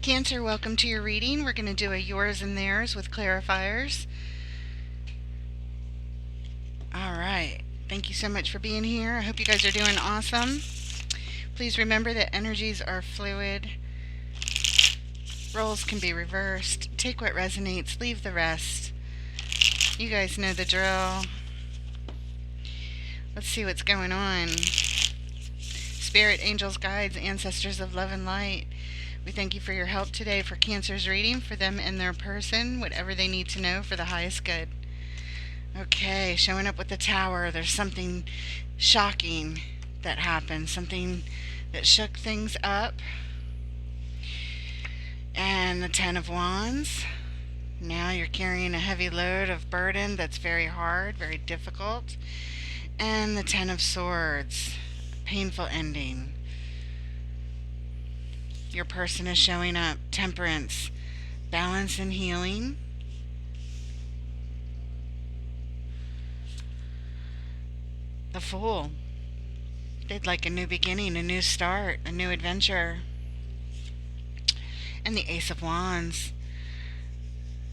Cancer, welcome to your reading. We're going to do a yours and theirs with clarifiers. All right. Thank you so much for being here. I hope you guys are doing awesome. Please remember that energies are fluid. Roles can be reversed. Take what resonates, leave the rest. You guys know the drill. Let's see what's going on. Spirit, angels, guides, ancestors of love and light. We thank you for your help today for Cancer's reading, for them and their person, whatever they need to know for the highest good. Okay, showing up with the Tower. There's something shocking that happened, something that shook things up. And the Ten of Wands. Now you're carrying a heavy load of burden that's very hard, very difficult. And the Ten of Swords. Painful ending. Your person is showing up. Temperance. Balance and healing. The Fool. They'd like a new beginning, a new start, a new adventure. And the Ace of Wands.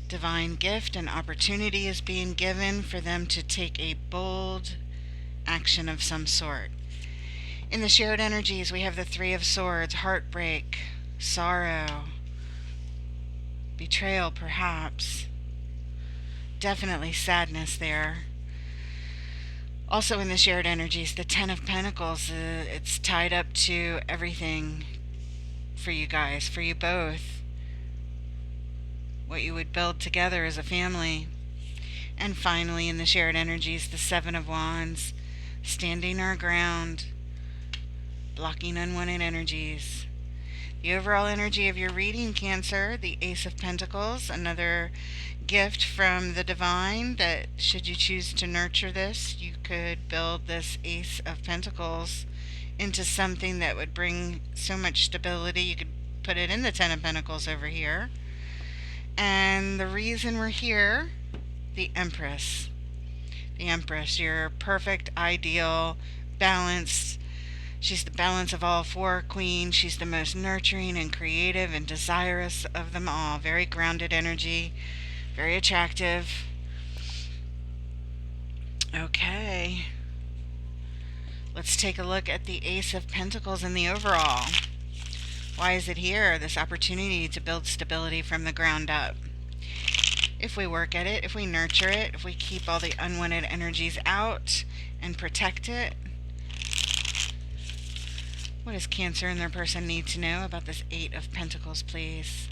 Divine gift and opportunity is being given for them to take a bold action of some sort. In the shared energies, we have the Three of Swords, heartbreak, sorrow, betrayal perhaps. Definitely sadness there. Also in the shared energies, the Ten of Pentacles, it's tied up to everything for you guys, for you both. What you would build together as a family. And finally, in the shared energies, the Seven of Wands, standing our ground, blocking unwanted energies. The overall energy of your reading, Cancer, the Ace of Pentacles, another gift from the divine that should you choose to nurture this, you could build this Ace of Pentacles into something that would bring so much stability. You could put it in the Ten of Pentacles over here. And the reason we're here, the Empress. The Empress, your perfect, ideal, balanced. She's the balance of all four queens. She's the most nurturing and creative and desirous of them all. Very grounded energy, very attractive. Okay. Let's take a look at the Ace of Pentacles in the overall. Why is it here? This opportunity to build stability from the ground up. If we work at it, if we nurture it, if we keep all the unwanted energies out and protect it. What does Cancer and their person need to know about this Eight of Pentacles, please?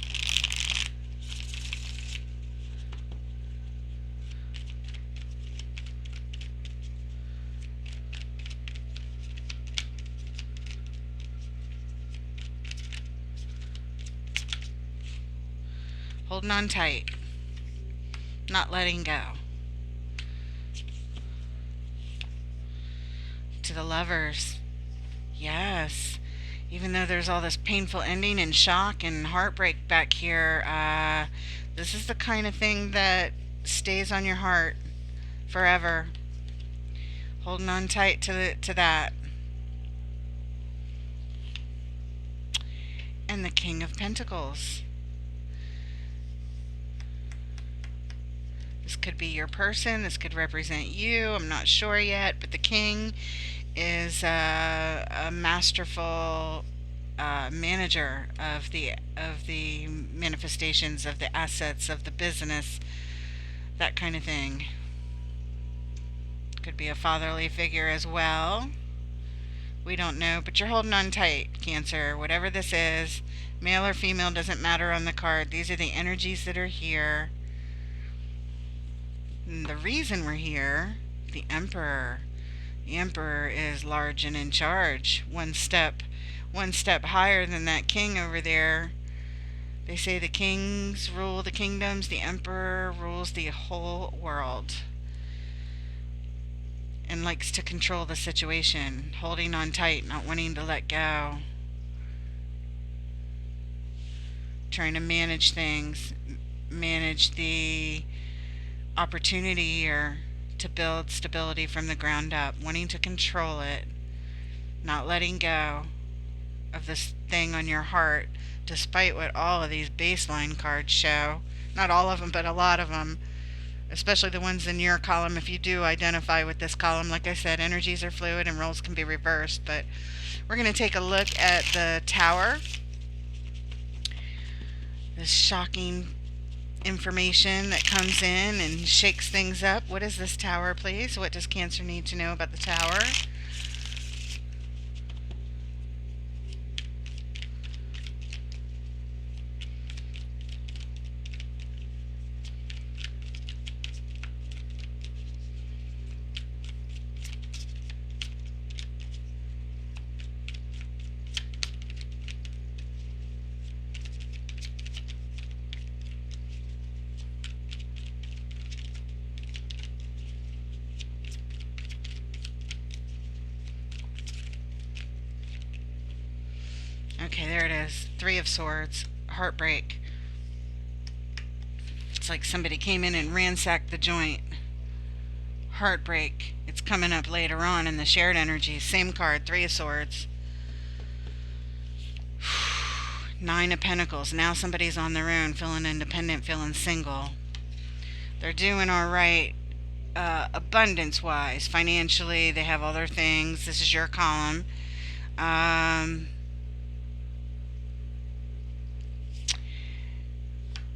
Holding on tight. Not letting go. To the Lovers. Yes. Even though there's all this painful ending and shock and heartbreak back here, this is the kind of thing that stays on your heart forever. Holding on tight to that. And the King of Pentacles. This could be your person. This could represent you. I'm not sure yet, but the King is a masterful manager of the manifestations, of the assets, of the business, that kind of thing. Could be a fatherly figure as well. We don't know, but you're holding on tight, Cancer. Whatever this is, male or female, doesn't matter on the card. These are the energies that are here. And the reason we're here, the Emperor. The Emperor is large and in charge. One step higher than that king over there. They say the kings rule the kingdoms, the Emperor rules the whole world. And likes to control the situation, holding on tight, not wanting to let go. Trying to manage things, manage the opportunity here to build stability from the ground up, wanting to control it, not letting go. of this thing on your heart, despite what all of these baseline cards show. Not all of them, but a lot of them, especially the ones in your column. If you do identify with this column, like I said, energies are fluid and roles can be reversed. But we're going to take a look at the Tower. This shocking information that comes in and shakes things up. What is this Tower, please? What does Cancer need to know about the Tower? Okay, there it is. Three of Swords. Heartbreak. It's like somebody came in and ransacked the joint. Heartbreak. It's coming up later on in the shared energy. Same card, Three of Swords. Nine of Pentacles. Now somebody's on their own, feeling independent, feeling single. They're doing all right, abundance wise. Financially, they have other things. This is your column.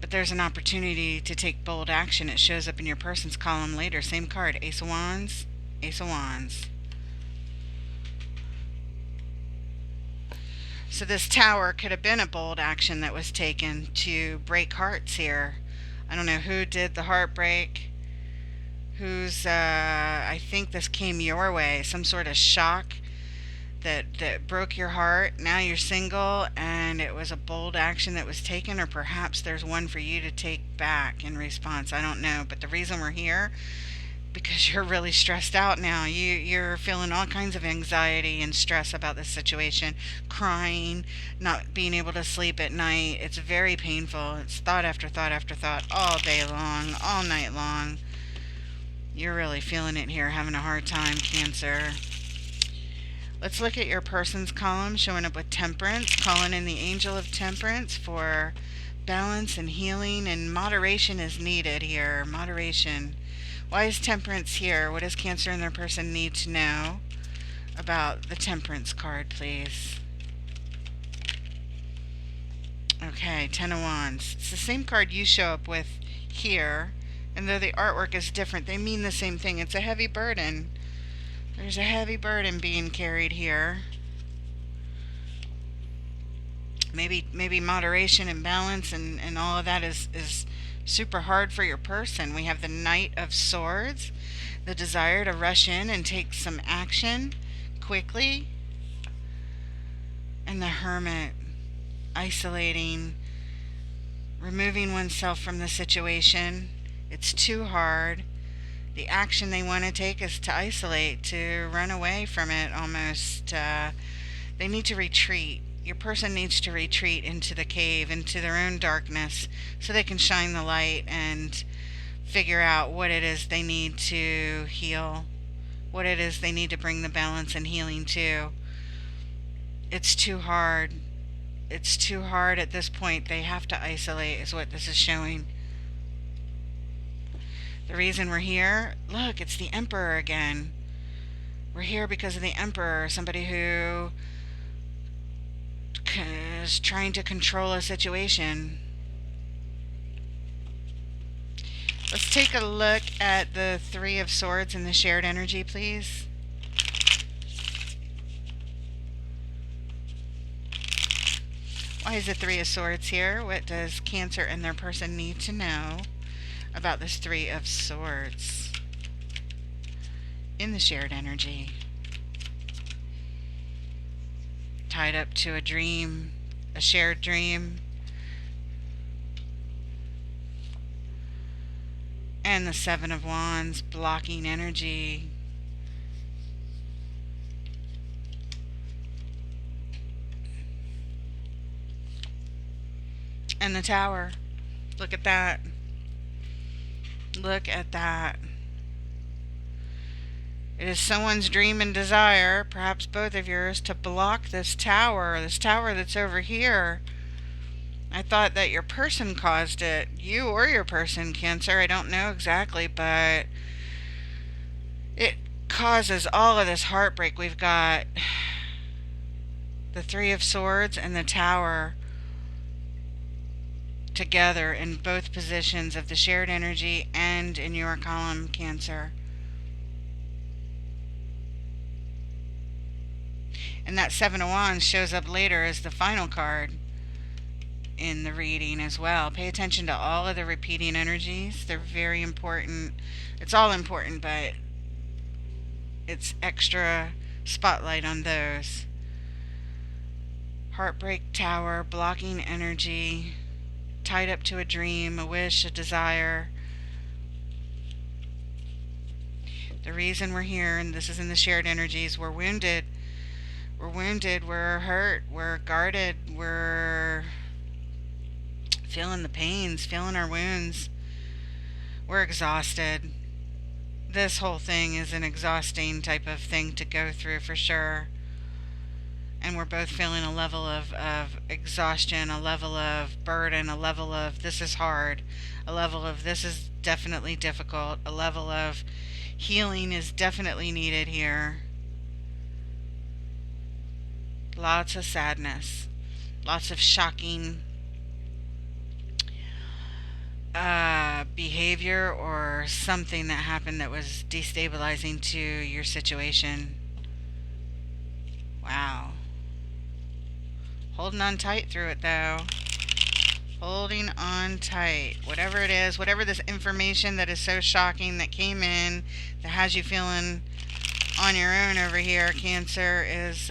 But there's an opportunity to take bold action. It shows up in your person's column later. Same card, Ace of Wands, Ace of Wands. So this Tower could have been a bold action that was taken to break hearts here. I don't know who did the heartbreak. I think this came your way. Some sort of shock that broke your heart. Now you're single and it was a bold action that was taken, or perhaps there's one for you to take back in response. I don't know. But the reason we're here, because you're really stressed out now. You're feeling all kinds of anxiety and stress about this situation, crying, not being able to sleep at night. It's very painful. It's thought after thought after thought, all day long, all night long. You're really feeling it here, having a hard time, Cancer. Let's look at your person's column, showing up with Temperance, calling in the Angel of Temperance for balance and healing, and moderation is needed here. Moderation. Why is Temperance here? What does Cancer and their person need to know about the Temperance card, please? Okay, Ten of Wands. It's the same card you show up with here, and though the artwork is different, they mean the same thing. It's a heavy burden. There's a heavy burden being carried here. Maybe moderation and balance and all of that is super hard for your person. We have the Knight of Swords, the desire to rush in and take some action quickly, and the Hermit, isolating, removing oneself from the situation. It's too hard. The action they want to take is to isolate, to run away from it almost. They need to retreat. Your person needs to retreat into the cave, into their own darkness, so they can shine the light and figure out what it is they need to heal, what it is they need to bring the balance and healing to. It's too hard. It's too hard at this point. They have to isolate, is what this is showing. The reason we're here, look, it's the Emperor again. We're here because of the Emperor, somebody who is trying to control a situation. Let's take a look at the Three of Swords and the shared energy, please. Why is the Three of Swords here? What does Cancer and their person need to know about this Three of Swords in the shared energy? Tied up to a dream, a shared dream. And the Seven of Wands, blocking energy. And the Tower. Look at that. Look at that. It is someone's dream and desire, perhaps both of yours, to block this tower that's over here. I thought that your person caused it. You or your person, Cancer. I don't know exactly, but it causes all of this heartbreak. We've got the Three of Swords and the Tower together in both positions of the shared energy and in your column, Cancer. And that Seven of Wands shows up later as the final card in the reading as well. Pay attention to all of the repeating energies. They're very important. It's all important, but it's extra spotlight on those. Heartbreak, Tower, blocking energy, tied up to a dream, a wish, a desire. The reason we're here, and this is in the shared energies, we're wounded. We're wounded, we're hurt, we're guarded, we're feeling the pains, feeling our wounds. We're exhausted. This whole thing is an exhausting type of thing to go through for sure. And we're both feeling a level of exhaustion, a level of burden, a level of this is hard, a level of this is definitely difficult, a level of healing is definitely needed here. Lots of sadness, lots of shocking behavior or something that happened that was destabilizing to your situation. Wow. Holding on tight through it though. Holding on tight. Whatever it is, whatever this information that is so shocking that came in, that has you feeling on your own over here, Cancer, is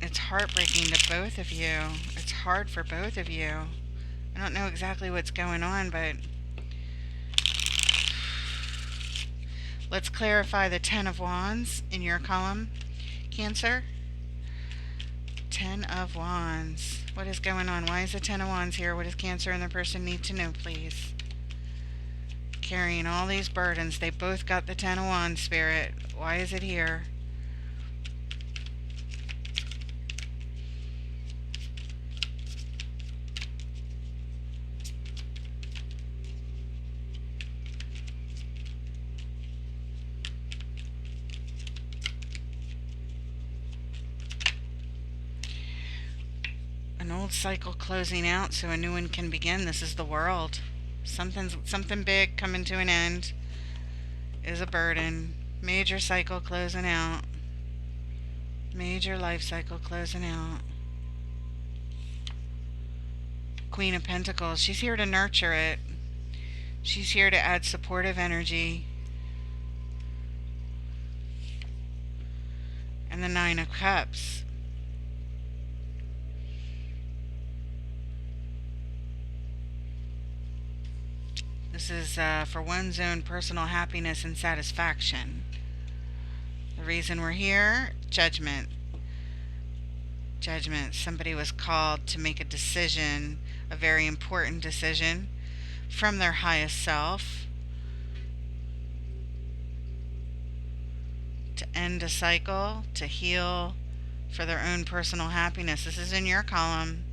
it's heartbreaking to both of you. It's hard for both of you. I don't know exactly what's going on, but let's clarify the Ten of Wands in your column, Cancer. Ten of Wands. What is going on? Why is the Ten of Wands here? What does Cancer and the person need to know, please? Carrying all these burdens. They both got the Ten of Wands, Spirit. Why is it here? An old cycle closing out so a new one can begin. This is the World. Something big coming to an end is a burden. Major cycle closing out. Major life cycle closing out. Queen of Pentacles. She's here to nurture it. She's here to add supportive energy. And the Nine of Cups. This is for one's own personal happiness and satisfaction. The reason we're here, judgment. Judgment. Somebody was called to make a decision, a very important decision, from their highest self to end a cycle, to heal for their own personal happiness. This is in your column.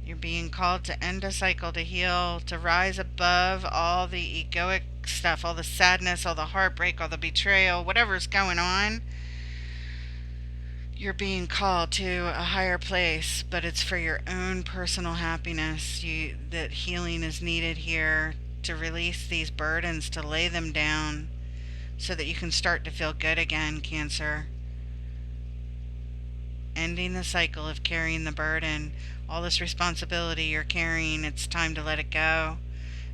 You're being called to end a cycle, to heal, to rise above all the egoic stuff, all the sadness, all the heartbreak, all the betrayal, whatever's going on. You're being called to a higher place, but it's for your own personal happiness. That healing is needed here to release these burdens, to lay them down so that you can start to feel good again, Cancer. Ending the cycle of carrying the burden. All this responsibility you're carrying, it's time to let it go.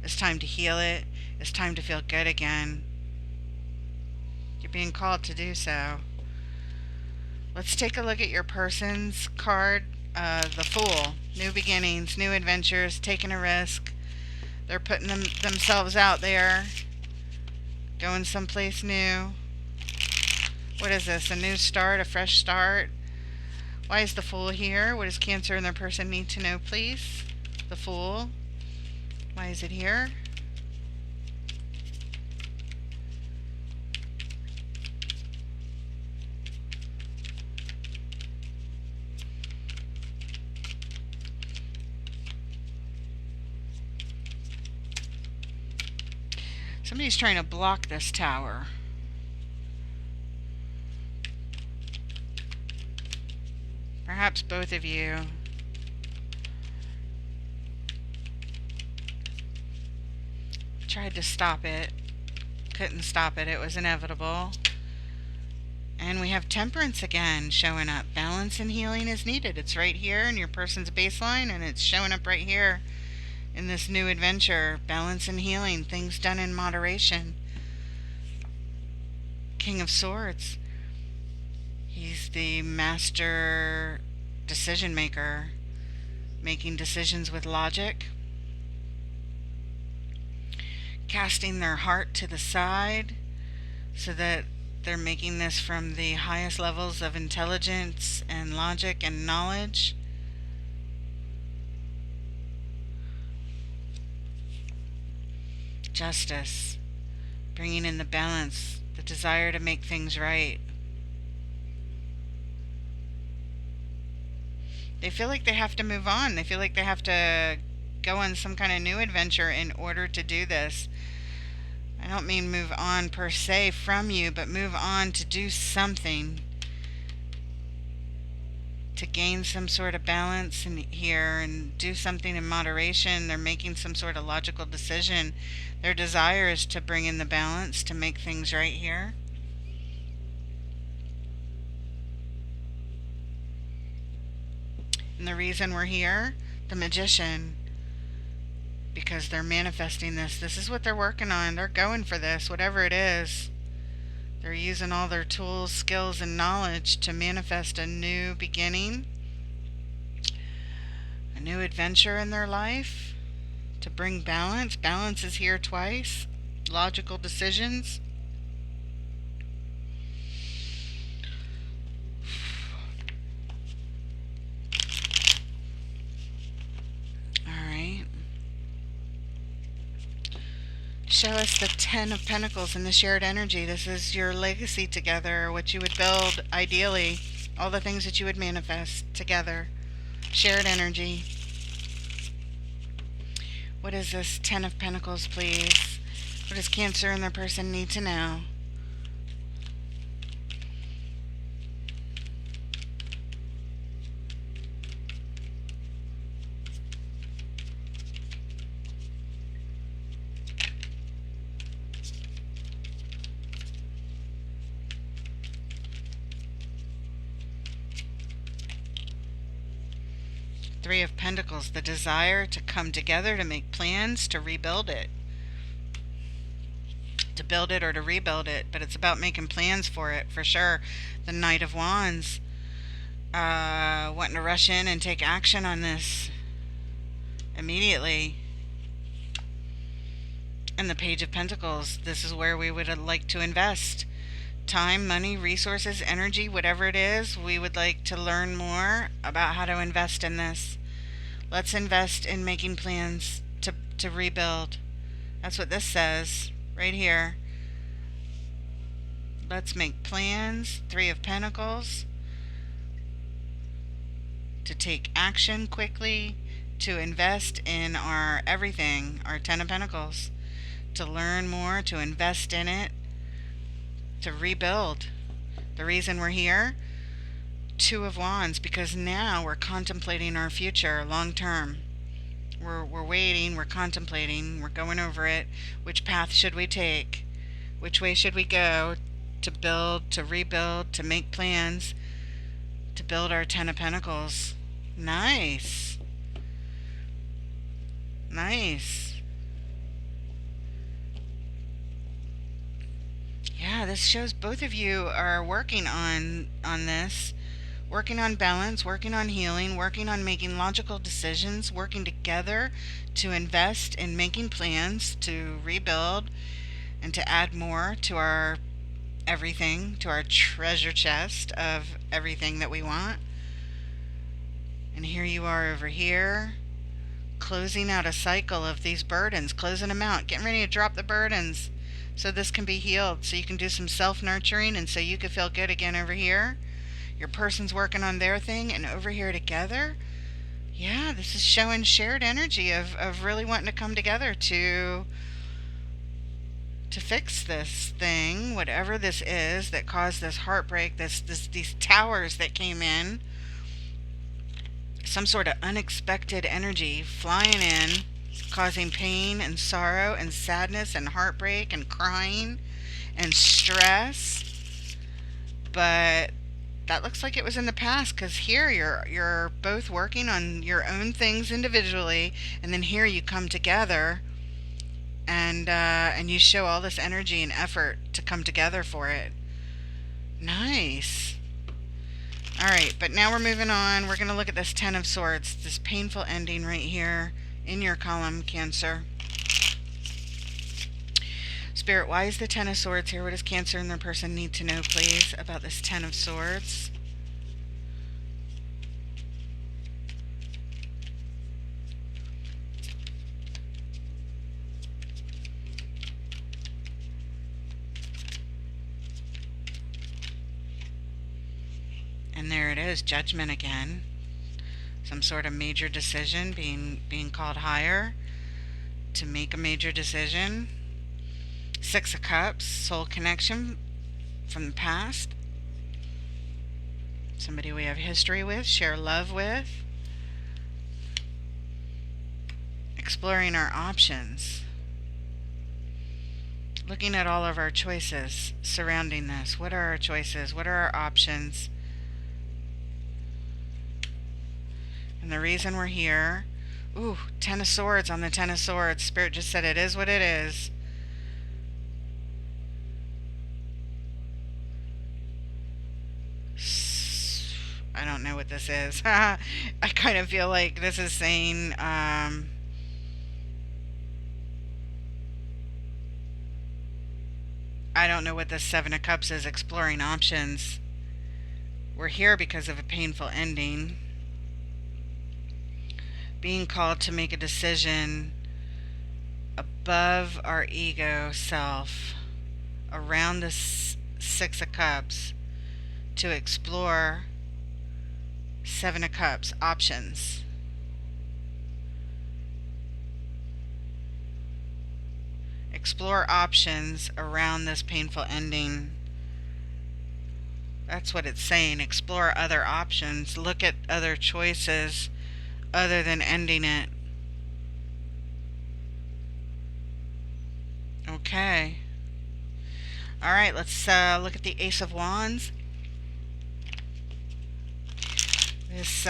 It's time to heal it. It's time to feel good again. You're being called to do so. Let's take a look at your person's card. The Fool. New beginnings, new adventures, taking a risk. They're putting themselves out there. Going someplace new. What is this? A new start? A fresh start? Why is the Fool here? What does Cancer and their person need to know, please? The Fool. Why is it here? Somebody's trying to block this tower. Perhaps both of you. Tried to stop it. Couldn't stop it. It was inevitable. And we have temperance again showing up. Balance and healing is needed. It's right here in your person's baseline, and it's showing up right here in this new adventure. Balance and healing, things done in moderation. King of Swords. He's the master decision maker, making decisions with logic, casting their heart to the side so that they're making this from the highest levels of intelligence and logic and knowledge. Justice, bringing in the balance, the desire to make things right. They feel like they have to move on. They feel like they have to go on some kind of new adventure in order to do this. I don't mean move on per se from you, but move on to do something to gain some sort of balance in here and do something in moderation. They're making some sort of logical decision. Their desire is to bring in the balance, to make things right here. And the reason we're here, the Magician, because they're manifesting this. This is what they're working on. They're going for this, whatever it is. They're using all their tools, skills, and knowledge to manifest a new beginning, a new adventure in their life, to bring balance. Balance is here twice. Logical decisions. Show us the Ten of Pentacles in the shared energy. This is your legacy together, what you would build ideally, all the things that you would manifest together. Shared energy. What is this Ten of Pentacles, please? What does Cancer and their person need to know? Three of Pentacles, the desire to come together, to make plans, to rebuild it. To build it or to rebuild it, but it's about making plans for it, for sure. The Knight of Wands, wanting to rush in and take action on this immediately. And the Page of Pentacles, this is where we would like to invest. Time, money, resources, energy, whatever it is, we would like to learn more about how to invest in this. Let's invest in making plans to rebuild. That's what this says right here. Let's make plans. Three of Pentacles. To take action quickly, to invest in our everything, our Ten of Pentacles. To learn more, to invest in it, to rebuild. The reason we're here, Two of Wands, because now we're contemplating our future long term. We're waiting, we're contemplating, we're going over it. Which path should we take? Which way should we go to build, to rebuild, to make plans, to build our Ten of Pentacles? Nice. Nice. Yeah, this shows both of you are working on this, working on balance, working on healing, working on making logical decisions, working together to invest in making plans to rebuild and to add more to our everything, to our treasure chest of everything that we want. And here you are over here, closing out a cycle of these burdens, closing them out, getting ready to drop the burdens, so this can be healed, so you can do some self-nurturing, and so you can feel good again over here. Your person's working on their thing, and over here together, yeah, this is showing shared energy of really wanting to come together to to fix this thing, whatever this is that caused this heartbreak, these towers that came in, some sort of unexpected energy flying in, causing pain and sorrow and sadness and heartbreak and crying and stress. But that looks like it was in the past, because here you're both working on your own things individually, and then here you come together, and you show all this energy and effort to come together for it. Nice. All right, but now we're moving on. We're going to look at this Ten of Swords, this painful ending right here in your column, Cancer. Spirit, why is the Ten of Swords here? What does Cancer and their person need to know, please, about this Ten of Swords? And there it is, Judgment again. Some sort of major decision being called higher to make a major decision. Six of Cups, soul connection from the past. Somebody we have history with, share love with. Exploring our options. Looking at all of our choices surrounding this. What are our choices? What are our options? And the reason we're here. Ooh, Ten of Swords on the Ten of Swords. Spirit just said it is what it is. I don't know what this is. I kind of feel like this is saying, I don't know what the Seven of Cups is. Exploring options. We're here because of a painful ending. Being called to make a decision above our ego self, around the Six of Cups, to explore Seven of Cups, options. Explore options around this painful ending. That's what it's saying. Explore other options. Look at other choices other than ending it. Okay. Alright, let's look at the Ace of Wands. This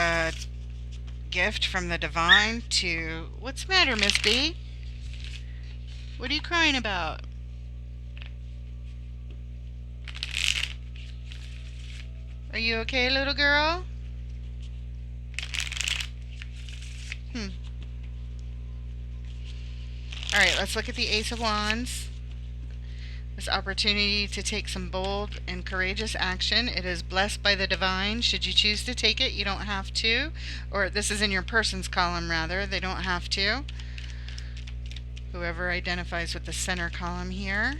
gift from the divine to... What's the matter, Miss B? What are you crying about? Are you okay, little girl? Alright, let's look at the Ace of Wands. This opportunity to take some bold and courageous action. It is blessed by the divine. Should you choose to take it, you don't have to. Or this is in your person's column, rather. They don't have to. Whoever identifies with the center column here.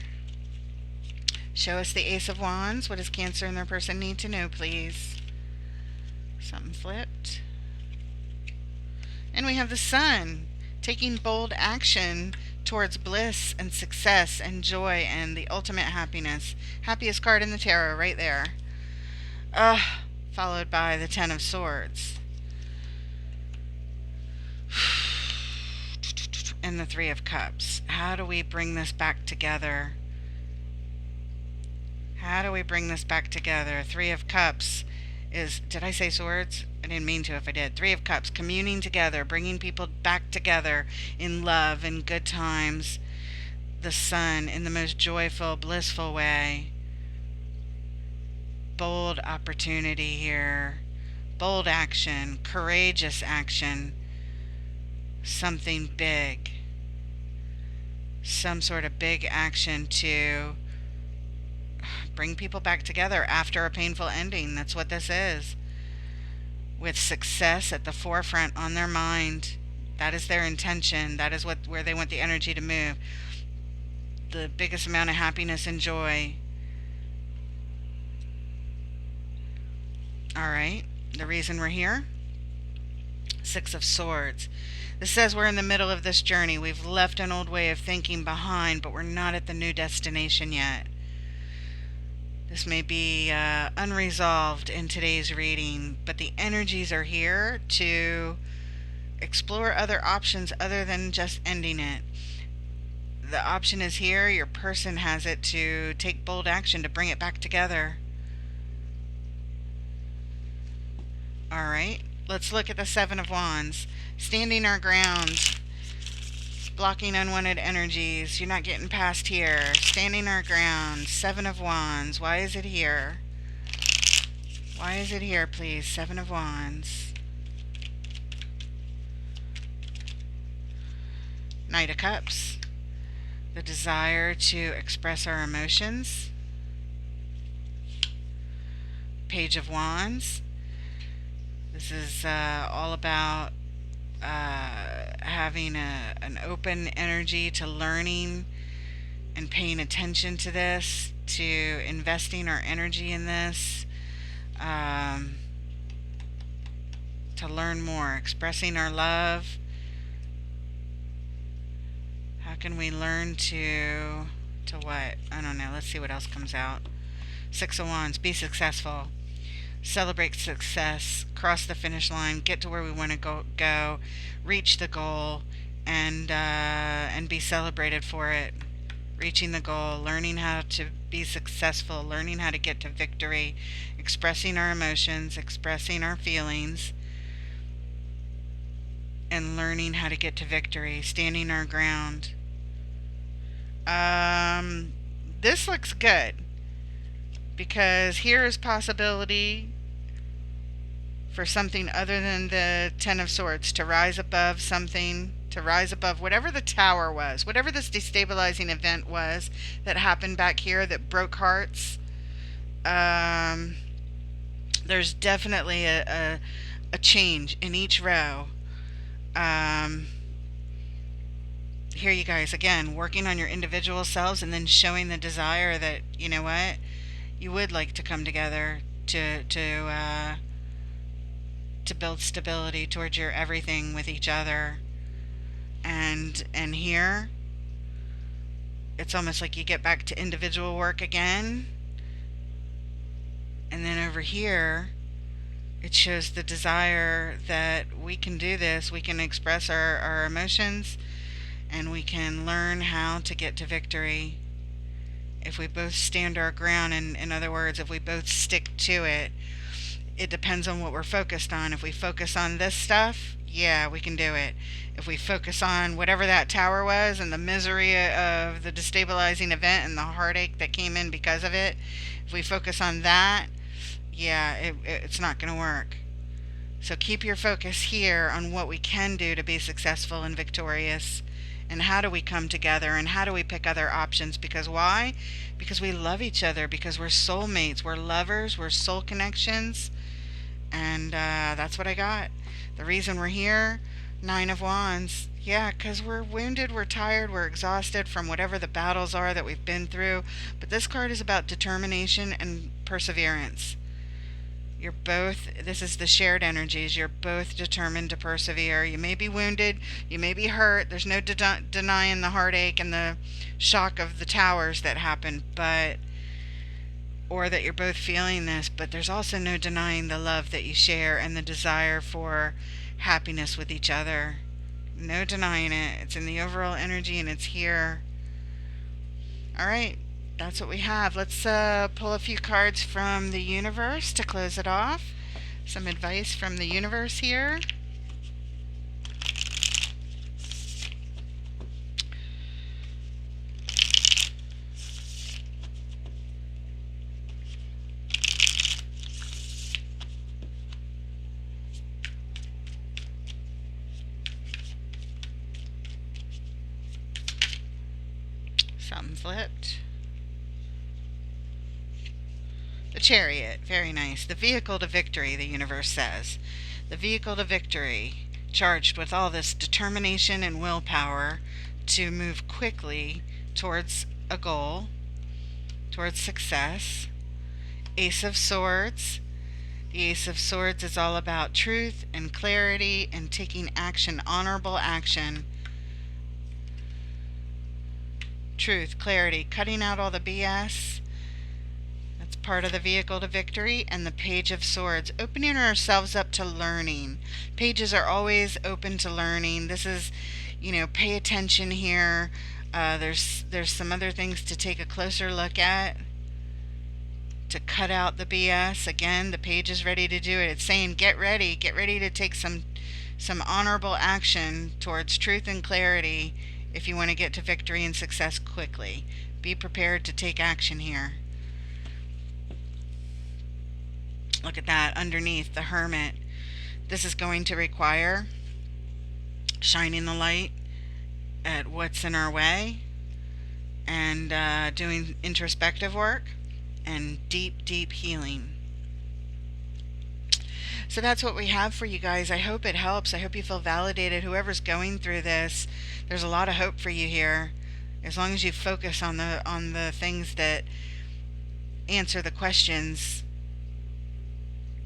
Show us the Ace of Wands. What does Cancer and their person need to know, please? Something flipped. And we have the Sun. Taking bold action towards bliss and success and joy and the ultimate happiness. Happiest card in the tarot right there. Followed by the Ten of Swords. And the Three of Cups. How do we bring this back together? How do we bring this back together? Three of Cups is... Did I say swords? I didn't mean to if I did. Three of Cups, communing together, bringing people back together in love and good times. The Sun in the most joyful, blissful way. Bold opportunity here. Bold action, courageous action. Something big. Some sort of big action to bring people back together after a painful ending. That's what this is. With success at the forefront on their mind. That is their intention. That is where they want the energy to move. The biggest amount of happiness and joy. Alright, the reason we're here. Six of Swords. This says we're in the middle of this journey. We've left an old way of thinking behind, but we're not at the new destination yet. This may be unresolved in today's reading, but the energies are here to explore other options other than just ending it. The option is here. Your person has it to take bold action to bring it back together. All right, let's look at the Seven of Wands. Standing our ground, blocking unwanted energies. You're not getting past here. Standing our ground. Seven of Wands. Why is it here? Why is it here, please? Seven of Wands. Knight of Cups. The desire to express our emotions. Page of Wands. This is all about having an open energy to learning and paying attention to this, to investing our energy in this, to learn more, expressing our love. How can we learn to what? I don't know. Let's see what else comes out. Six of Wands. Be successful. Celebrate success, cross the finish line, get to where we want to go, reach the goal, and be celebrated for it. Reaching the goal, learning how to be successful, learning how to get to victory, expressing our emotions, expressing our feelings, and learning how to get to victory, standing our ground. This looks good, because here is possibility for something other than the Ten of Swords, to rise above something, to rise above whatever the tower was, whatever this destabilizing event was that happened back here that broke hearts. There's definitely a change in each row. Here you guys, again, working on your individual selves and then showing the desire that, you know what, you would like to come together to build stability towards your everything with each other. And here it's almost like you get back to individual work again. And then over here it shows the desire that we can do this, we can express our emotions, and we can learn how to get to victory if we both stand our ground. And in other words, if we both stick to it. It depends on what we're focused on. If we focus on this stuff, yeah, we can do it. If we focus on whatever that tower was and the misery of the destabilizing event and the heartache that came in because of it, if we focus on that, yeah, it's not going to work. So keep your focus here on what we can do to be successful and victorious. And how do we come together, and how do we pick other options? Because why? Because we love each other, because we're soulmates, we're lovers, we're soul connections. And that's what I got. The reason we're here, Nine of Wands. Yeah, because we're wounded, we're tired, we're exhausted from whatever the battles are that we've been through. But this card is about determination and perseverance. You're both, this is the shared energies, you're both determined to persevere. You may be wounded, you may be hurt. There's no denying the heartache and the shock of the towers that happened, but or that you're both feeling this, but there's also no denying the love that you share and the desire for happiness with each other. No denying it. It's in the overall energy, and it's here. All right, that's what we have. Let's pull a few cards from the universe to close it off. Some advice from the universe here. Something flipped. The Chariot, very nice. The vehicle to victory, the universe says. The vehicle to victory, charged with all this determination and willpower to move quickly towards a goal, towards success. Ace of Swords. The Ace of Swords is all about truth and clarity and taking action, honorable action. Truth, clarity, cutting out all the BS. That's part of the vehicle to victory. And the Page of Swords, opening ourselves up to learning. Pages are always open to learning. This is, pay attention here. There's some other things to take a closer look at, to cut out the BS. Again, the page is ready to do it. It's saying get ready to take some honorable action towards truth and clarity if you want to get to victory and success quickly. Be prepared to take action here. Look at that underneath, the Hermit. This is going to require shining the light at what's in our way and doing introspective work and deep healing. So that's what we have for you guys. I hope it helps. I hope you feel validated. Whoever's going through this, there's a lot of hope for you here. As long as you focus on the things that answer the questions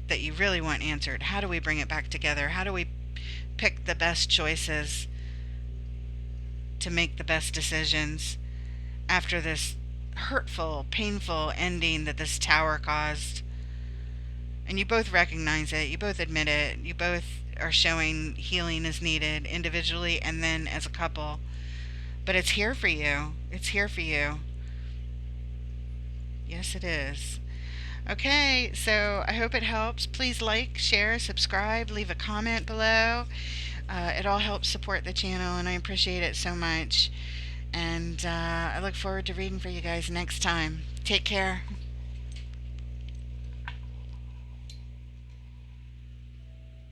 that you really want answered. How do we bring it back together? How do we pick the best choices to make the best decisions after this hurtful, painful ending that this tower caused? And you both recognize it, you both admit it, you both are showing healing is needed individually and then as a couple. But it's here for you. It's here for you. Yes, it is. Okay, so I hope it helps. Please like, share, subscribe, leave a comment below. It all helps support the channel, and I appreciate it so much. And I look forward to reading for you guys next time. Take care.